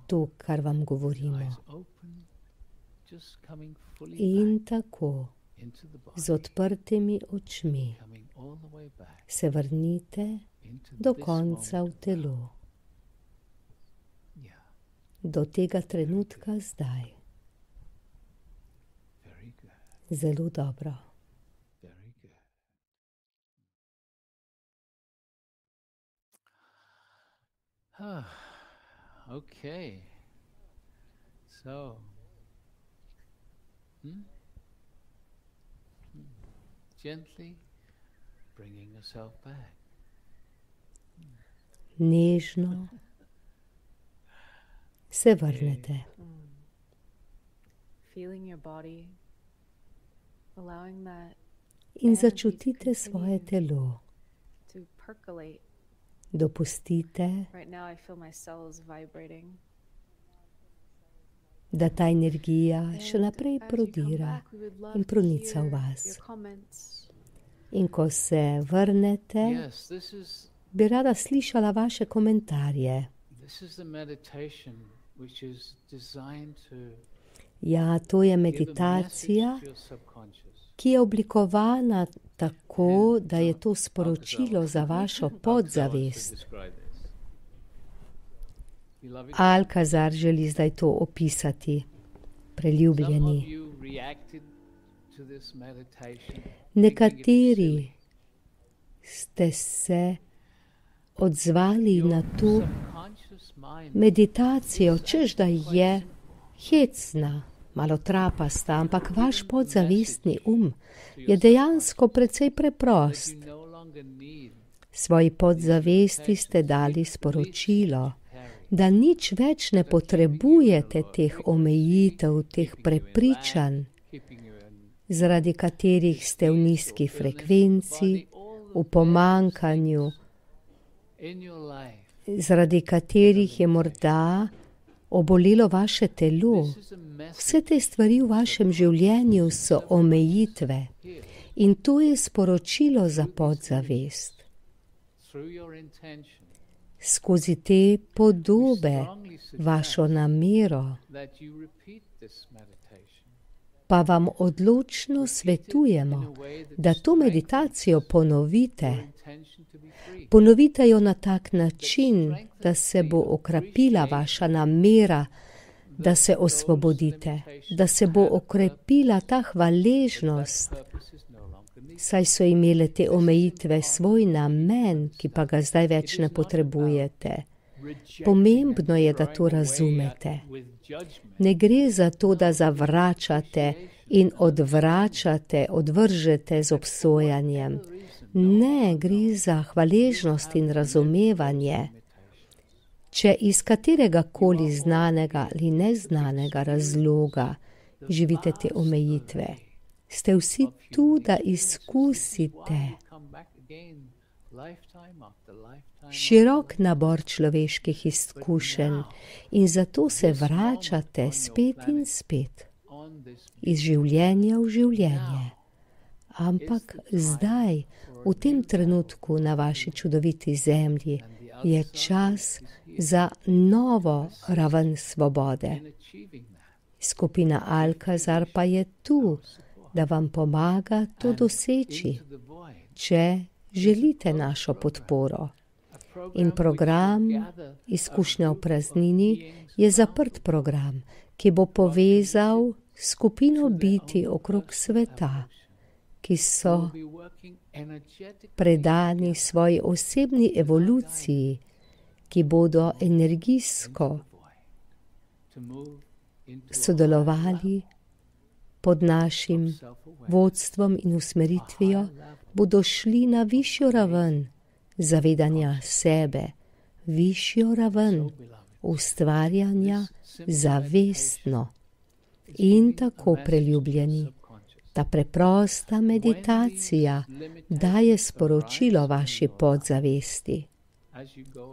to, kar vam govorimo. In tako, z odprtimi očmi, se vrnite do konca v telo. Do tega trenutka zdaj. Zelo dobro. Okay. So, gently bringing yourself back. Nežno se vrnete. In začutite svoje telo. Dopustite, da ta energija še naprej prodira in pronica v vas. In ko se vrnete, bi rada slišala vaše komentarje. Ja, to je meditacija, ki je oblikovana tako, da je to sporočilo za vašo podzavest. Alcazar želi zdaj to opisati, preljubljeni. Nekateri ste se odzvali na to meditacijo, češ da je hecna, malo trapasta, ampak vaš podzavestni je dejansko precej preprost. Svoji podzavesti ste dali sporočilo, da nič več ne potrebujete teh omejitev, teh prepričanj, zaradi katerih ste v nizki frekvenci, v pomankanju, zaradi katerih je morda obolelo vaše telo. Vse te stvari v vašem življenju so omejitve in to je sporočilo za podzavest. Skozi te podobe, vašo namero, pa vam odločno svetujemo, da to meditacijo ponovite. Ponovite jo na tak način, da se bo okrepila vaša namera, da se osvobodite, da se bo okrepila ta hvaležnost, saj so imele te omejitve svoj namen, ki pa ga zdaj več ne potrebujete. Pomembno je, da to razumete. Ne gre za to, da zavračate in odvračate, odvržete z obsojanjem. Ne, gre za hvaležnost in razumevanje. Če iz katerega koli znanega ali neznanega razloga živite te omejitve, ste vsi tu, da izkusite širok nabor človeških izkušenj in zato se vračate spet in spet, iz življenja v življenje. Ampak zdaj, v tem trenutku na vaši čudoviti zemlji, je čas za novo raven svobode. Skupina Alcazar pa je tu, da vam pomaga to doseči, če želite našo podporo. In program Izkušnja v praznini je zaprt program, ki bo povezal skupino biti okrog sveta, ki so predani svoji osebni evoluciji, ki bodo energijsko sodelovali pod našim vodstvom in usmeritvijo, bodo šli na višjo raven zavedanja sebe, višjo raven ustvarjanja zavestno. In tako, preljubljeni, ta preprosta meditacija daje sporočilo vaši podzavesti.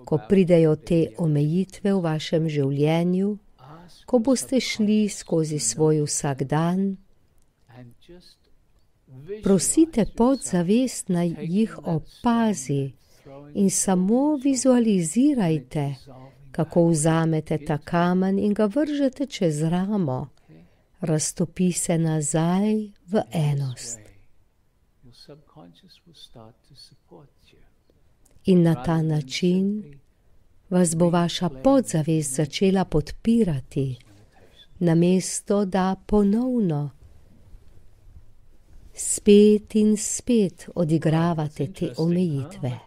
Ko pridejo te omejitve v vašem življenju, ko boste šli skozi svoj vsakdan, prosite podzavest, naj jih opazi in samo vizualizirajte, kako vzamete ta kamen in ga vržete čez ramo, raztopi se nazaj v enost. In na ta način vas bo vaša podzavest začela podpirati, namesto da ponovno spet in spet odigravate te omejitve.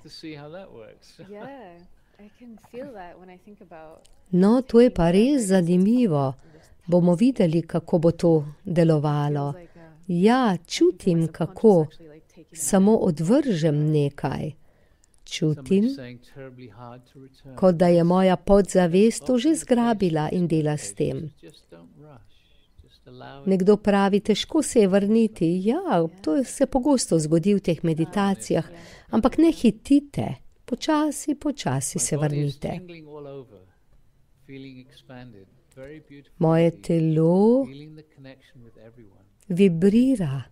No, to je pa res zanimivo. Bomo videli, kako bo to delovalo. Ja, čutim, kako samo odvržem nekaj. Čutim, kot da je moja podzavest to že zgrabila in dela s tem. Nekdo pravi, težko se je vrniti. Ja, to se pogosto zgodi v teh meditacijah, ampak ne hitite. Počasi se vrnite. Moje telo vibrira.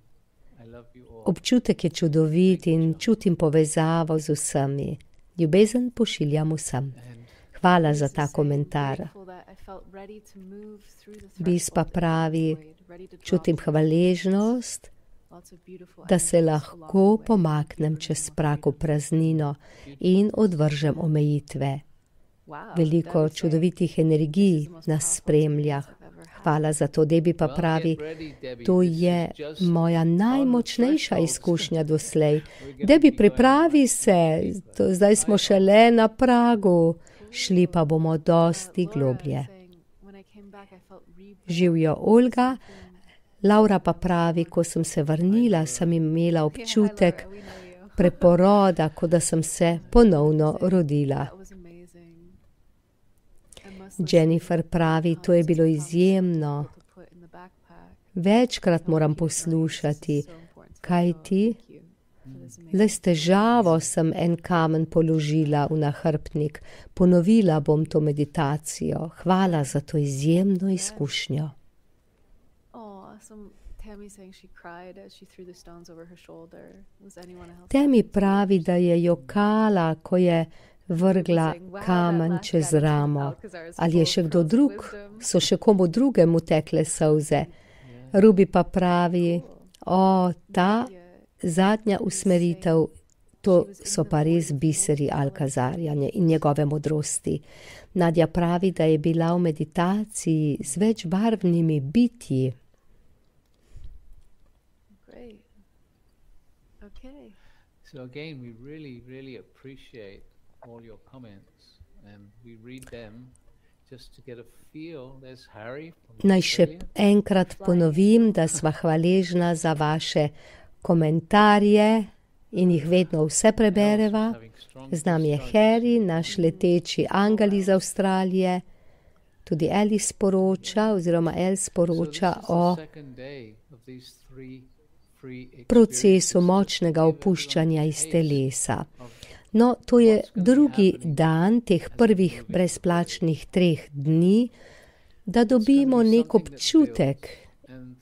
Občutek je čudovit in čutim povezavo z vsemi. Ljubezen pošiljam vsem. Hvala za ta komentar. Bis pa pravi, čutim hvaležnost, da se lahko pomaknem čez prag v praznino in odvržem omejitve. Veliko čudovitih energij nas spremlja. Hvala za to. Debi pa pravi, to je moja najmočnejša izkušnja doslej. Debi, pripravi se, zdaj smo šele na pragu, šli pa bomo dosti globlje. Živijo Olga. Laura pa pravi, ko sem se vrnila, sem imela občutek preporoda, kot da sem se ponovno rodila. Jennifer pravi, to je bilo izjemno. Večkrat moram poslušati, kaj ti? Le s težavo sem en kamen položila v nahrbtnik. Ponovila bom to meditacijo. Hvala za to izjemno izkušnjo. Temi pravi, da je jokala, ko je vrgla kamen čez ramo. Ali je še kdo drug? So še komu drugemu tekle solze? Ruby pa pravi, ta zadnja usmeritev, to so pa res biseri Alkazarja in njegove modrosti. Nadja pravi, da je bila v meditaciji z večbarvnimi bitji. So again, we really appreciate all your comments and we read them just to get a feel. There's Harry from Naj še enkrat ponovim, da sva hvaležna za vaše komentarje in jih vedno vse prebereva. Z nami je Harry, naš leteči angel iz Avstralije. Tudi El sporoča o procesu močnega opuščanja iz telesa. No, to je drugi dan teh prvih brezplačnih 3 dni, da dobimo nek občutek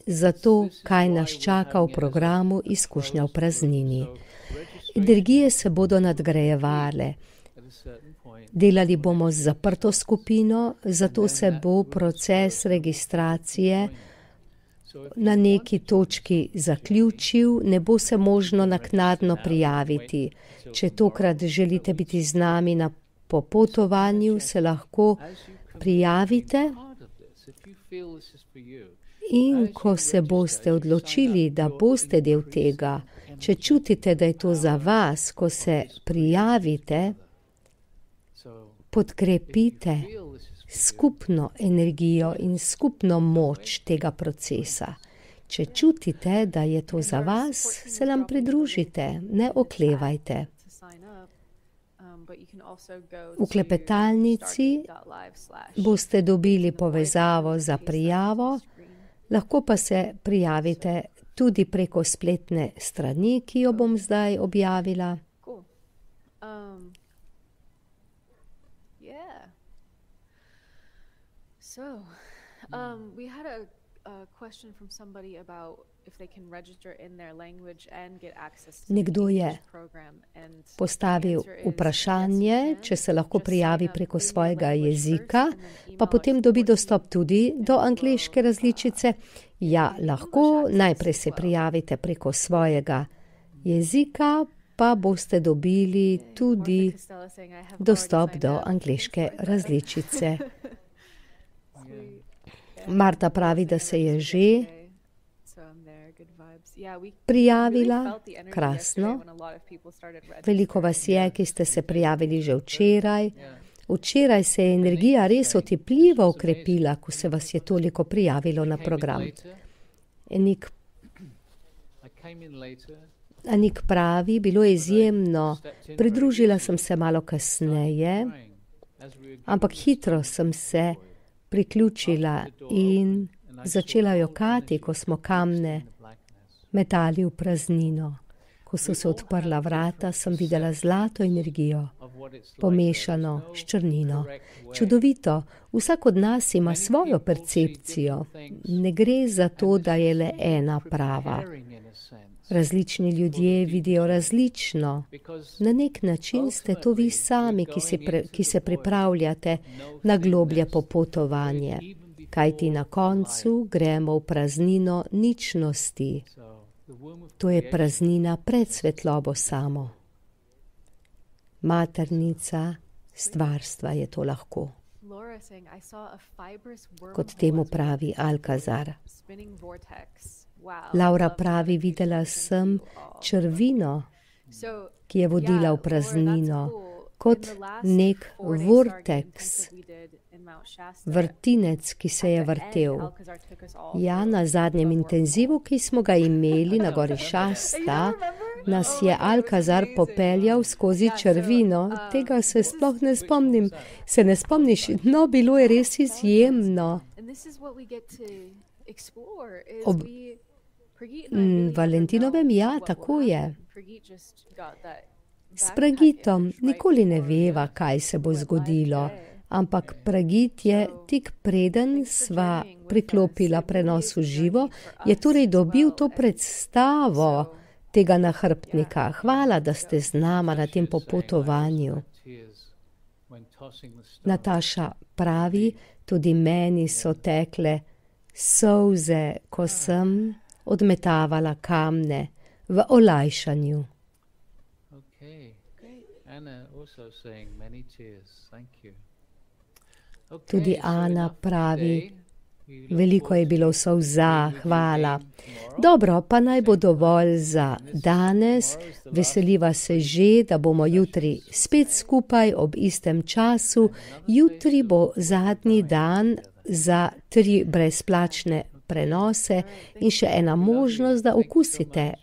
za to, kaj nas čaka v programu Izkušnja v praznini. Energije se bodo nadgrajevale. Delali bomo z zaprto skupino, zato se bo proces registracije na neki točki zaključil, ne bo se možno naknadno prijaviti. Če tokrat želite biti z nami na popotovanju, se lahko prijavite. In ko se boste odločili, da boste del tega, če čutite, da je to za vas, ko se prijavite, podkrepite skupno energijo in skupno moč tega procesa. Če čutite, da je to za vas, se nam pridružite, ne oklevajte. V klepetalnici boste dobili povezavo za prijavo, lahko pa se prijavite tudi preko spletne strani, ki jo bom zdaj objavila. We had a question from somebody about if they can register in their language and get access to Nekdo je the program, and postavil vprašanje, če se lahko prijavi preko svojega jezika, pa potem dobi dostop tudi do angleške različice. Ja, lahko, najprej se prijavite preko svojega jezika, pa boste dobili tudi dostop do angleške različice. Marta pravi, da se je že prijavila. Krasno. Veliko vas je, ki ste se prijavili že včeraj. Včeraj se je energija res otepljivo ukrepila, ko se vas je toliko prijavilo na program. Anik pravi, bilo je izjemno. Pridružila sem se malo kasneje, ampak hitro sem se priključila in začela jokati, ko smo kamne metali v praznino. Ko so se odprla vrata, sem videla zlato energijo, pomešano s črnino. Čudovito, vsak od nas ima svojo percepcijo. Ne gre za to, da je le ena prava. Različni ljudje vidijo različno. Na nek način ste to vi sami, ki se pripravljate na globlje popotovanje. Kajti na koncu gremo v praznino ničnosti. To je praznina pred svetlobo samo. Maternica stvarstva je to lahko. Kot temu pravi Alcazar. Laura pravi, videla sem črvino, ki je vodila v praznino, kot nek vortex, vrtinec, ki se je vrtel. Ja, na zadnjem intenzivu, ki smo ga imeli na gori Šasta, nas je Alcazar popeljal skozi črvino. Tega se sploh ne spomnim. Se ne spomniš? No, bilo je res izjemno. Ob Valentinovem, ja, tako je. S Pragitom nikoli ne veva, kaj se bo zgodilo, ampak Pragit je tik preden sva priklopila prenos v živo, je torej dobil to predstavo tega nahrbtnika. Hvala, da ste z nama na tem popotovanju. Nataša pravi, tudi meni so tekle solze, ko sem odmetavala kamne v olajšanju. Tudi Ana pravi, veliko je bilo solza, hvala. Dobro, pa naj bo dovolj za danes. Veseliva se že, da bomo jutri spet skupaj ob istem času. Jutri bo zadnji dan za 3 brezplačne prenose in še ena možnost, da okusite,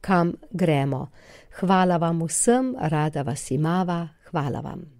kam gremo. Hvala vam vsem, rada vas imava, hvala vam.